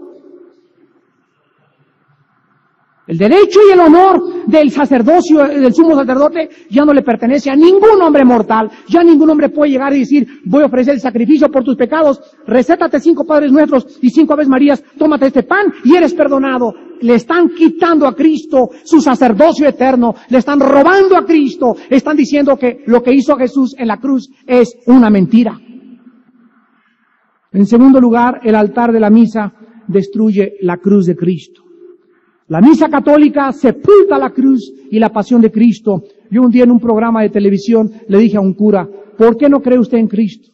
El derecho y el honor del sacerdocio, del sumo sacerdote, ya no le pertenece a ningún hombre mortal. Ya ningún hombre puede llegar y decir, voy a ofrecer el sacrificio por tus pecados, recétate 5 Padres Nuestros y 5 Aves Marías, tómate este pan y eres perdonado. Le están quitando a Cristo su sacerdocio eterno, le están robando a Cristo, están diciendo que lo que hizo Jesús en la cruz es una mentira. En segundo lugar, el altar de la misa destruye la cruz de Cristo. La misa católica sepulta la cruz y la pasión de Cristo. Yo un día en un programa de televisión le dije a un cura, ¿por qué no cree usted en Cristo?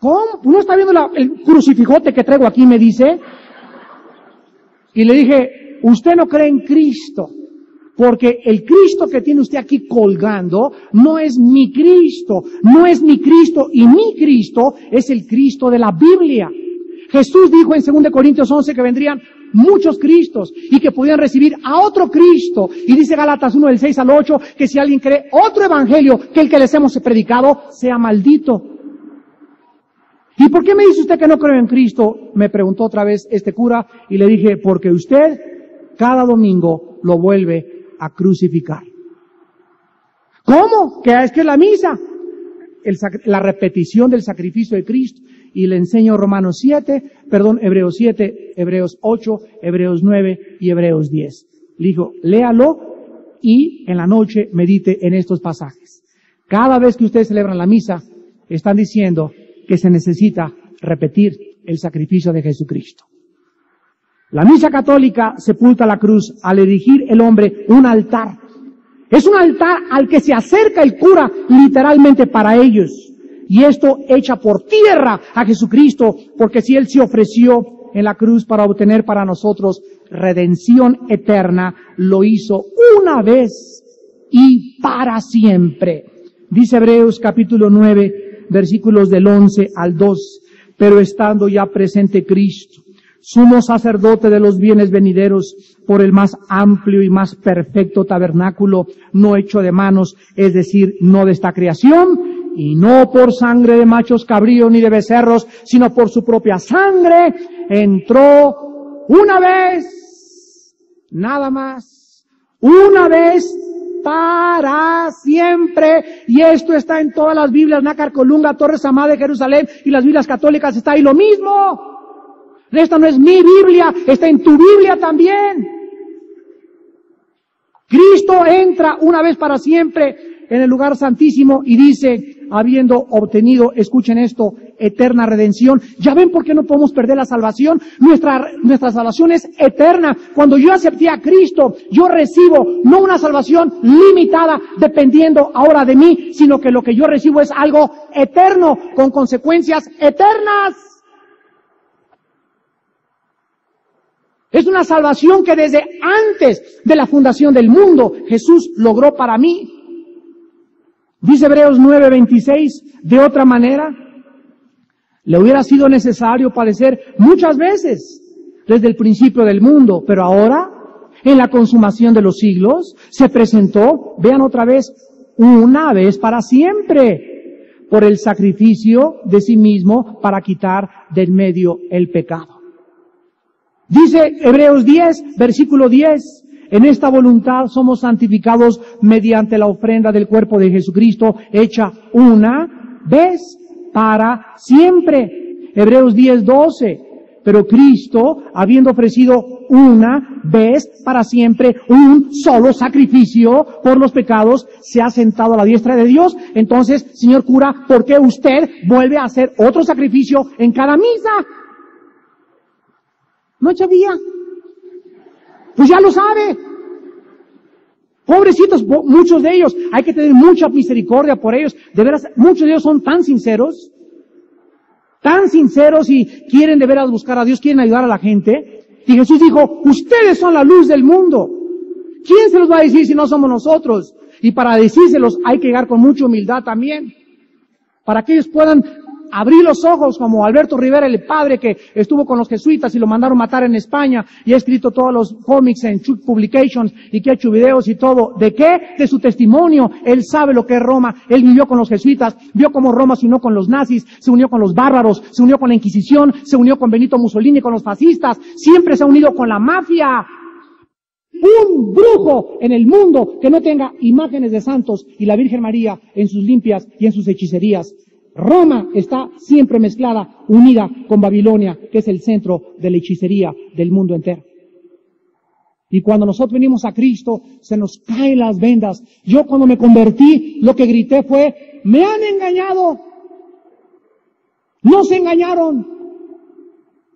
¿Cómo? ¿No está viendo el crucifijote que traigo aquí? Me dice. Y le dije, usted no cree en Cristo, porque el Cristo que tiene usted aquí colgando no es mi Cristo, no es mi Cristo, y mi Cristo es el Cristo de la Biblia. Jesús dijo en 2 Corintios 11 que vendrían muchos Cristos y que podían recibir a otro Cristo. Y dice Gálatas 1 del 6 al 8 que si alguien cree otro evangelio que el que les hemos predicado, sea maldito. ¿Y por qué me dice usted que no creo en Cristo? Me preguntó otra vez este cura y le dije, porque usted cada domingo lo vuelve a crucificar. ¿Cómo? ¿Qué es que es la misa? La repetición del sacrificio de Cristo. Y le enseño Hebreos 7, Hebreos 8, Hebreos 9 y Hebreos 10. Le dijo, léalo y en la noche medite en estos pasajes. Cada vez que ustedes celebran la misa, están diciendo que se necesita repetir el sacrificio de Jesucristo. La misa católica sepulta la cruz al erigir el hombre un altar. Es un altar al que se acerca el cura literalmente para ellos. Y esto echa por tierra a Jesucristo, porque si Él se ofreció en la cruz para obtener para nosotros redención eterna, lo hizo una vez y para siempre. Dice Hebreos capítulo 9, versículos del 11 al 2, pero estando ya presente Cristo, sumo sacerdote de los bienes venideros, por el más amplio y más perfecto tabernáculo, no hecho de manos, es decir, no de esta creación, y no por sangre de machos cabríos ni de becerros, sino por su propia sangre, entró una vez, nada más, una vez para siempre. Y esto está en todas las Biblias, Nácar, Colunga, Torres Amá de Jerusalén, y las Biblias católicas está ahí lo mismo. Esta no es mi Biblia, está en tu Biblia también. Cristo entra una vez para siempre en el lugar santísimo y dice, habiendo obtenido, escuchen esto, eterna redención. ¿Ya ven por qué no podemos perder la salvación? Nuestra salvación es eterna. Cuando yo acepté a Cristo, yo recibo no una salvación limitada, dependiendo ahora de mí, sino que lo que yo recibo es algo eterno, con consecuencias eternas. Es una salvación que desde antes de la fundación del mundo Jesús logró para mí. Dice Hebreos 9:26, de otra manera, le hubiera sido necesario padecer muchas veces desde el principio del mundo, pero ahora, en la consumación de los siglos, se presentó, vean otra vez, una vez para siempre, por el sacrificio de sí mismo para quitar del medio el pecado. Dice Hebreos 10, versículo 10, en esta voluntad somos santificados mediante la ofrenda del cuerpo de Jesucristo, hecha una vez para siempre. Hebreos 10, 12, pero Cristo, habiendo ofrecido una vez para siempre un solo sacrificio por los pecados, se ha sentado a la diestra de Dios. Entonces, señor cura, ¿por qué usted vuelve a hacer otro sacrificio en cada misa? ¿No sabía? Pues ya lo sabe. Pobrecitos, muchos de ellos, hay que tener mucha misericordia por ellos. De veras, muchos de ellos son tan sinceros y quieren de veras buscar a Dios, quieren ayudar a la gente. Y Jesús dijo, ustedes son la luz del mundo. ¿Quién se los va a decir si no somos nosotros? Y para decírselos hay que llegar con mucha humildad también, para que ellos puedan abrir los ojos, como Alberto Rivera, el padre que estuvo con los jesuitas y lo mandaron matar en España y ha escrito todos los cómics en Chuck Publications y que ha hecho videos y todo. ¿De qué? De su testimonio. Él sabe lo que es Roma. Él vivió con los jesuitas, vio cómo Roma se unió con los nazis, se unió con los bárbaros, se unió con la Inquisición, se unió con Benito Mussolini, con los fascistas. Siempre se ha unido con la mafia. Un brujo en el mundo que no tenga imágenes de santos y la Virgen María en sus limpias y en sus hechicerías. Roma está siempre mezclada, unida con Babilonia, que es el centro de la hechicería del mundo entero. Y cuando nosotros venimos a Cristo, se nos caen las vendas. Yo cuando me convertí, lo que grité fue, ¡me han engañado! ¡Nos engañaron!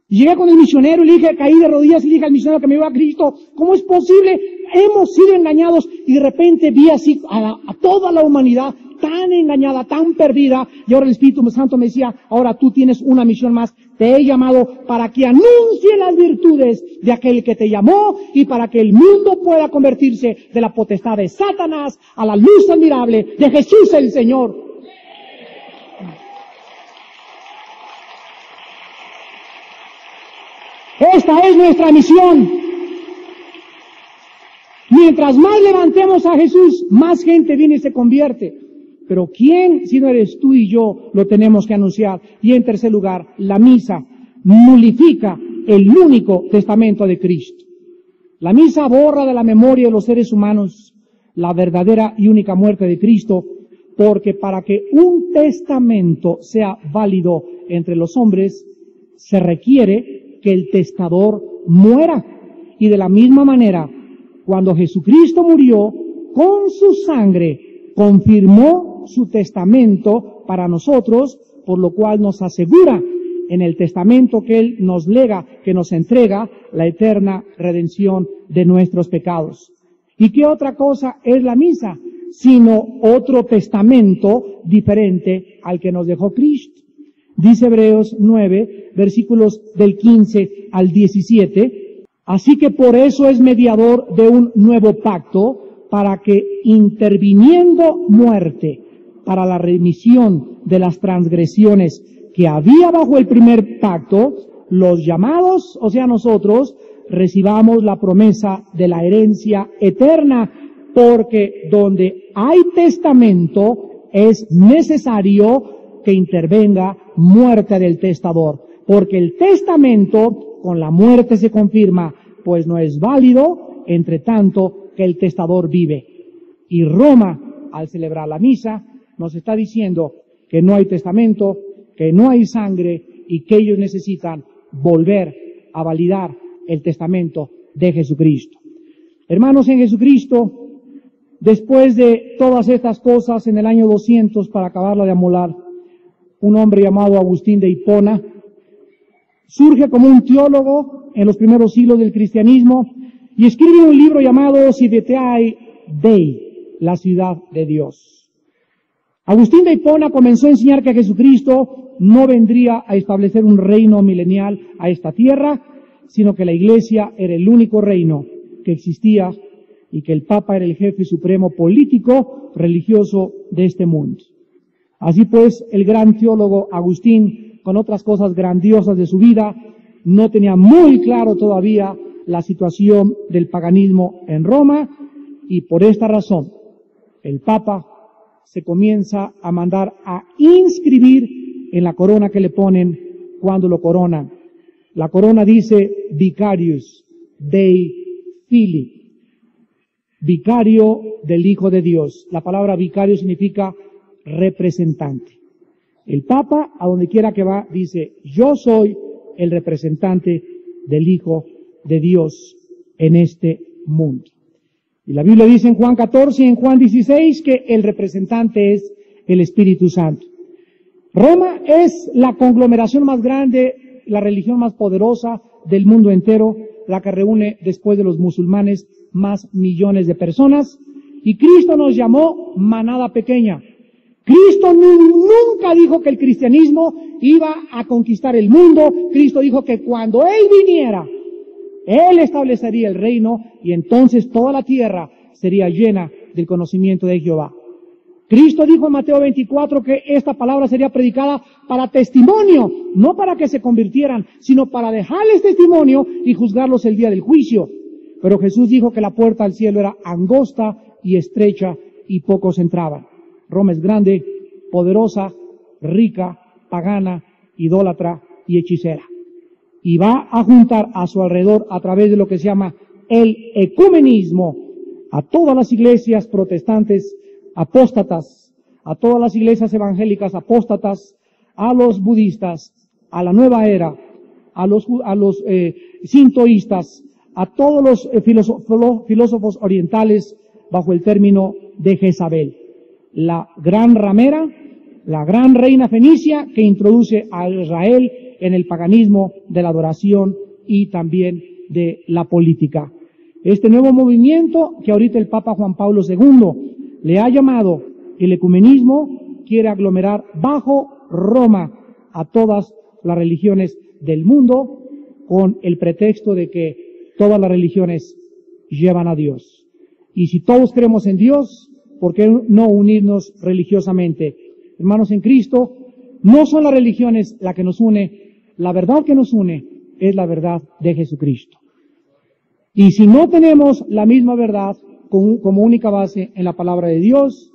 Y llegué con el misionero y le dije, caí de rodillas y le dije al misionero que me iba a Cristo, ¿cómo es posible? Hemos sido engañados. Y de repente vi así a toda la humanidad tan engañada, tan perdida, y ahora el Espíritu Santo me decía, ahora tú tienes una misión más, te he llamado para que anuncie las virtudes de aquel que te llamó y para que el mundo pueda convertirse de la potestad de Satanás a la luz admirable de Jesús el Señor. Esta es nuestra misión. Mientras más levantemos a Jesús, más gente viene y se convierte. Pero ¿quién, si no eres tú y yo, lo tenemos que anunciar? Y en tercer lugar, la misa nulifica el único testamento de Cristo. La misa borra de la memoria de los seres humanos la verdadera y única muerte de Cristo, porque para que un testamento sea válido entre los hombres, se requiere que el testador muera. Y de la misma manera, cuando Jesucristo murió, con su sangre confirmó su testamento para nosotros, por lo cual nos asegura en el testamento que Él nos lega, que nos entrega la eterna redención de nuestros pecados. ¿Y qué otra cosa es la misa? Sino otro testamento diferente al que nos dejó Cristo. Dice Hebreos 9, versículos del 15 al 17, así que por eso es mediador de un nuevo pacto, para que interviniendo muerte para la remisión de las transgresiones que había bajo el primer pacto, los llamados, o sea nosotros, recibamos la promesa de la herencia eterna, porque donde hay testamento es necesario que intervenga muerte del testador, porque el testamento con la muerte se confirma, pues no es válido, entre tanto que el testador vive. Y Roma, al celebrar la misa, nos está diciendo que no hay testamento, que no hay sangre y que ellos necesitan volver a validar el testamento de Jesucristo. Hermanos en Jesucristo, después de todas estas cosas, en el año 200, para acabarla de amolar, un hombre llamado Agustín de Hipona surge como un teólogo en los primeros siglos del cristianismo y escribe un libro llamado Civitate Dei, la ciudad de Dios. Agustín de Hipona comenzó a enseñar que Jesucristo no vendría a establecer un reino milenial a esta tierra, sino que la Iglesia era el único reino que existía y que el Papa era el jefe supremo político, religioso de este mundo. Así pues, el gran teólogo Agustín, con otras cosas grandiosas de su vida, no tenía muy claro todavía la situación del paganismo en Roma, y por esta razón el Papa se comienza a mandar a inscribir en la corona que le ponen cuando lo coronan. La corona dice Vicarius Dei Filii, vicario del Hijo de Dios. La palabra vicario significa representante. El Papa, a donde quiera que va, dice, yo soy el representante del Hijo de Dios en este mundo. Y la Biblia dice en Juan 14 y en Juan 16 que el representante es el Espíritu Santo. Roma es la conglomeración más grande, la religión más poderosa del mundo entero, la que reúne después de los musulmanes más millones de personas. Y Cristo nos llamó manada pequeña. Cristo nunca dijo que el cristianismo iba a conquistar el mundo. Cristo dijo que cuando Él viniera, Él establecería el reino y entonces toda la tierra sería llena del conocimiento de Jehová. Cristo dijo en Mateo 24 que esta palabra sería predicada para testimonio, no para que se convirtieran, sino para dejarles testimonio y juzgarlos el día del juicio. Pero Jesús dijo que la puerta al cielo era angosta y estrecha y pocos entraban. Roma es grande, poderosa, rica, pagana, idólatra y hechicera. Y va a juntar a su alrededor, a través de lo que se llama el ecumenismo, a todas las iglesias protestantes apóstatas, a todas las iglesias evangélicas apóstatas, a los budistas, a la nueva era, a los sintoístas, a todos los filósofos orientales bajo el término de Jezabel, la gran ramera, la gran reina fenicia que introduce a Israel en el paganismo de la adoración y también de la política. Este nuevo movimiento que ahorita el Papa Juan Pablo II le ha llamado el ecumenismo, quiere aglomerar bajo Roma a todas las religiones del mundo con el pretexto de que todas las religiones llevan a Dios. Y si todos creemos en Dios, ¿por qué no unirnos religiosamente? Hermanos en Cristo, no son las religiones la que nos une, la verdad que nos une es la verdad de Jesucristo. Y si no tenemos la misma verdad como única base en la palabra de Dios,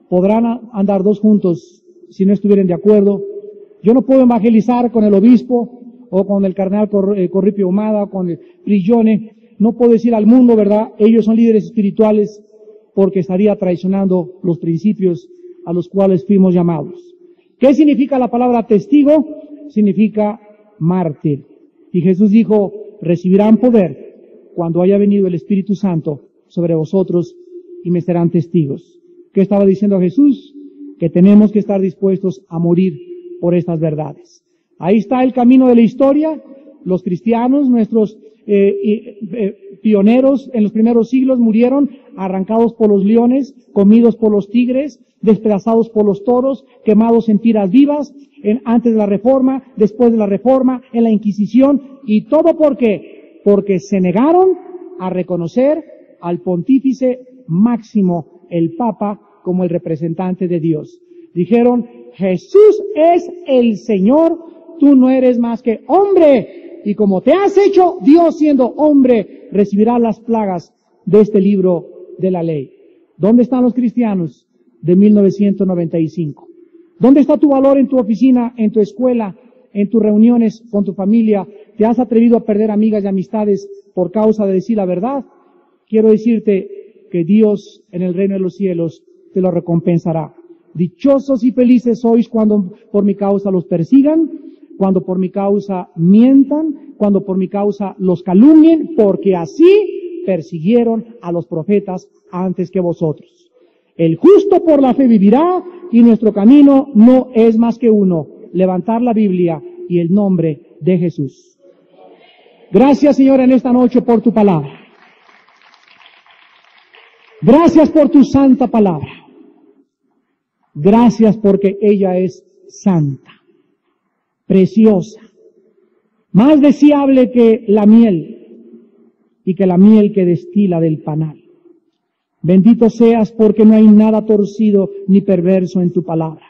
podrán andar dos juntos si no estuvieran de acuerdo. Yo no puedo evangelizar con el obispo o con el cardenal Corripio Humada o con el Prigione. No puedo decir al mundo, ¿verdad? Ellos son líderes espirituales, porque estaría traicionando los principios a los cuales fuimos llamados. ¿Qué significa la palabra testigo? Significa mártir. Y Jesús dijo, recibirán poder cuando haya venido el Espíritu Santo sobre vosotros y me serán testigos. ¿Qué estaba diciendo Jesús? Que tenemos que estar dispuestos a morir por estas verdades. Ahí está el camino de la historia. Los cristianos, nuestros pioneros en los primeros siglos murieron arrancados por los leones, comidos por los tigres, despedazados por los toros, quemados en piras vivas, antes de la Reforma, después de la Reforma, en la Inquisición, y todo ¿por qué? Porque se negaron a reconocer al pontífice máximo, el Papa, como el representante de Dios. Dijeron, Jesús es el Señor, tú no eres más que hombre, y como te has hecho Dios siendo hombre, recibirás las plagas de este libro de la ley. ¿Dónde están los cristianos de 1995? ¿Dónde está tu valor en tu oficina, en tu escuela, en tus reuniones con tu familia? ¿Te has atrevido a perder amigas y amistades por causa de decir la verdad? Quiero decirte que Dios en el reino de los cielos te lo recompensará. Dichosos y felices sois cuando por mi causa los persigan, cuando por mi causa mientan, cuando por mi causa los calumnien, porque así persiguieron a los profetas antes que vosotros. El justo por la fe vivirá, y nuestro camino no es más que uno, levantar la Biblia y el nombre de Jesús. Gracias, Señor, en esta noche por tu palabra. Gracias por tu santa palabra. Gracias porque ella es santa, preciosa, más deseable que la miel y que la miel que destila del panal. Bendito seas porque no hay nada torcido ni perverso en tu palabra.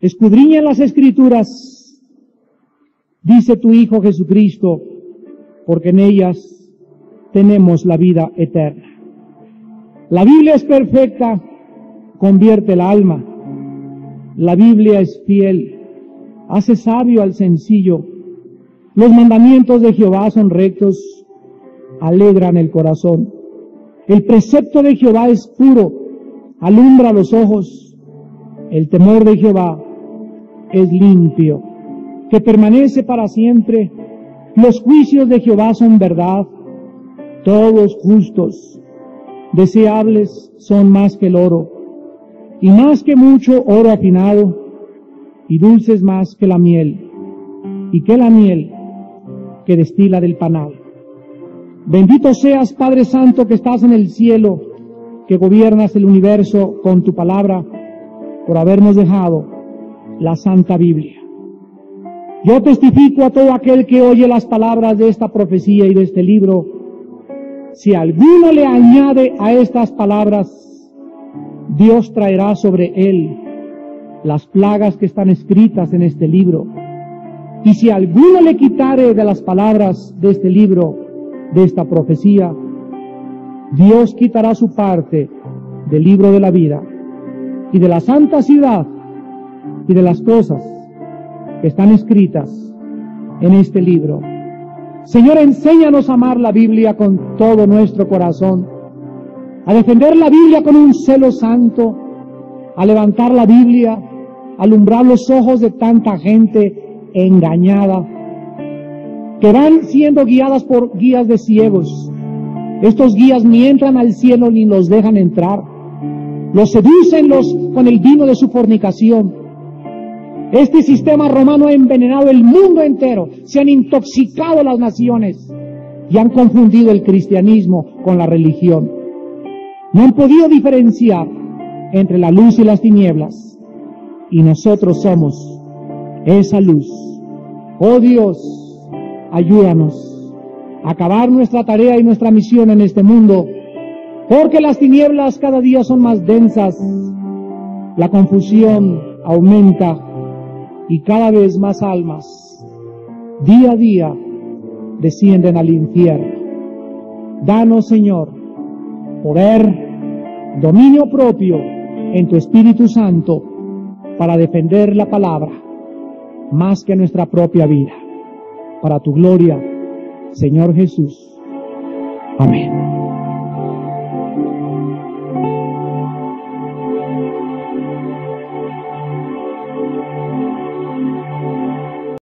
Escudriña las Escrituras, dice tu Hijo Jesucristo, porque en ellas tenemos la vida eterna. La Biblia es perfecta, convierte el alma. La Biblia es fiel, hace sabio al sencillo. Los mandamientos de Jehová son rectos, alegran el corazón. El precepto de Jehová es puro, alumbra los ojos. El temor de Jehová es limpio, que permanece para siempre. Los juicios de Jehová son verdad, todos justos. Deseables son más que el oro, y más que mucho oro afinado, y dulces más que la miel, y que la miel que destila del panal. Bendito seas, Padre Santo, que estás en el cielo, que gobiernas el universo con tu palabra, por habernos dejado la Santa Biblia. Yo testifico a todo aquel que oye las palabras de esta profecía y de este libro, si alguno le añade a estas palabras, Dios traerá sobre él las plagas que están escritas en este libro. Y si alguno le quitare de las palabras de este libro, de esta profecía, Dios quitará su parte del libro de la vida y de la santa ciudad y de las cosas que están escritas en este libro. Señor, enséñanos a amar la Biblia con todo nuestro corazón, a defender la Biblia con un celo santo, a levantar la Biblia, a alumbrar los ojos de tanta gente engañada, que van siendo guiadas por guías de ciegos. Estos guías ni entran al cielo ni los dejan entrar. Los seducen con el vino de su fornicación. Este sistema romano ha envenenado el mundo entero. Se han intoxicado las naciones y han confundido el cristianismo con la religión. No han podido diferenciar entre la luz y las tinieblas. Y nosotros somos esa luz. Oh Dios, ayúdanos a acabar nuestra tarea y nuestra misión en este mundo, porque las tinieblas cada día son más densas, la confusión aumenta y cada vez más almas, día a día, descienden al infierno. Danos, Señor, poder, dominio propio en tu Espíritu Santo para defender la palabra más que nuestra propia vida. Para tu gloria, Señor Jesús. Amén.